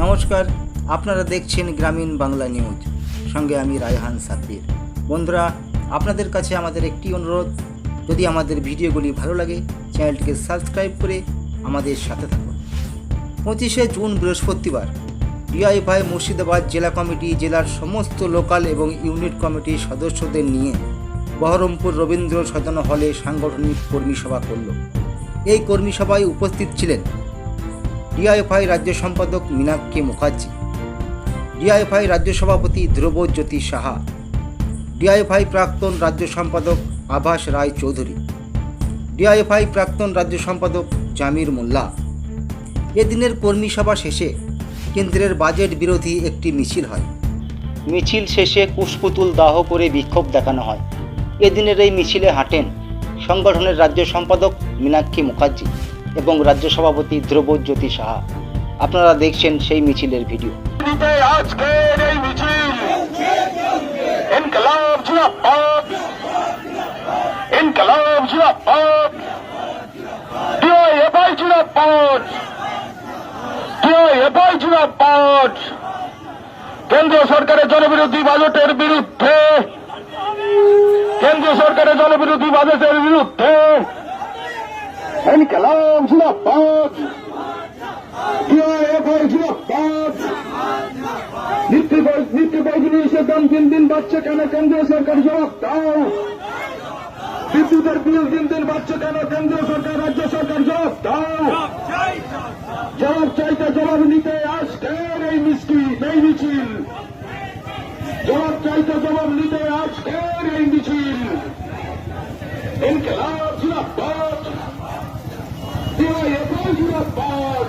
নমস্কার, আপনারা দেখছেন গ্রামীণ বাংলা নিউজ, সঙ্গে আমি রায়হান সাব্বির। বন্ধুরা, আপনাদের কাছে আমাদের একটি অনুরোধ, যদি আমাদের ভিডিওগুলি ভালো লাগে চ্যানেলটিকে সাবস্ক্রাইব করে আমাদের সাথে থাকুন। 25শে জুন বৃহস্পতিবার ডিআইএফআই মুর্শিদাবাদ জেলা কমিটি জেলার সমস্ত লোকাল এবং ইউনিট কমিটির সদস্যদের নিয়ে বহরমপুর রবীন্দ্র সদন হলে সাংগঠনিক কর্মী সভা করল। এই কর্মী সভায় উপস্থিত ছিলেন ডিআইএফআই রাজ্য সম্পাদক মীনাক্ষী মুখার্জি, ডিআইএফআই রাজ্য সভাপতি ধ্রুবজ্যোতি সাহা, ডিআইএফআই প্রাক্তন রাজ্য সম্পাদক আভাস রায় চৌধুরী, ডিআইএফআই প্রাক্তন রাজ্য সম্পাদক জামির মোল্লা। এদিনের কর্মী সভা শেষে কেন্দ্রের বাজেট বিরোধী একটি মিছিল হয়। মিছিল শেষে কুশপুতুল দাহ করে বিক্ষোভ দেখানো হয়। এদিনের এই মিছিলে হাঁটেন সংগঠনের রাজ্য সম্পাদক মীনাক্ষী মুখার্জি এবং রাজ্য সভাপতি ধ্রুবজ্যোতি সাহা। আপনারা দেখছেন সেই মিছিলের ভিডিও। আজকের এই মিছিল ইনকলাব জিন্দাবাদ, ইনকলাব জিন্দাবাদ, ডিআইএফআই জিন্দাবাদ, ডিআইএফআই জিন্দাবাদ। কেন্দ্রীয় সরকারের জনবিরোধী বাজেটের বিরুদ্ধে, কেন্দ্রীয় সরকারের জনবিরোধী বাজেটের বিরুদ্ধে ইনকলাব জিন্দাবাদ, ডিআইএফআই জিন্দাবাদ। নিত্য প্রয়োজনীয় দাম দিন দিন বাড়ছে কেন? কেন্দ্রীয় সরকার জবাব দাও। বিদ্যুতের বিল দিন দিন বাড়ছে কেন? কেন্দ্রীয় সরকার রাজ্য সরকার জবাব দাও। জবাব চাইতে জবাব নিতে আজকের এই মিছিল, জবাব চাইতে জবাব নিতে আজকের এই মিছিল। ইনকলাব জিন্দাবাদ, ডিআইএফআই জিন্দাবাদ।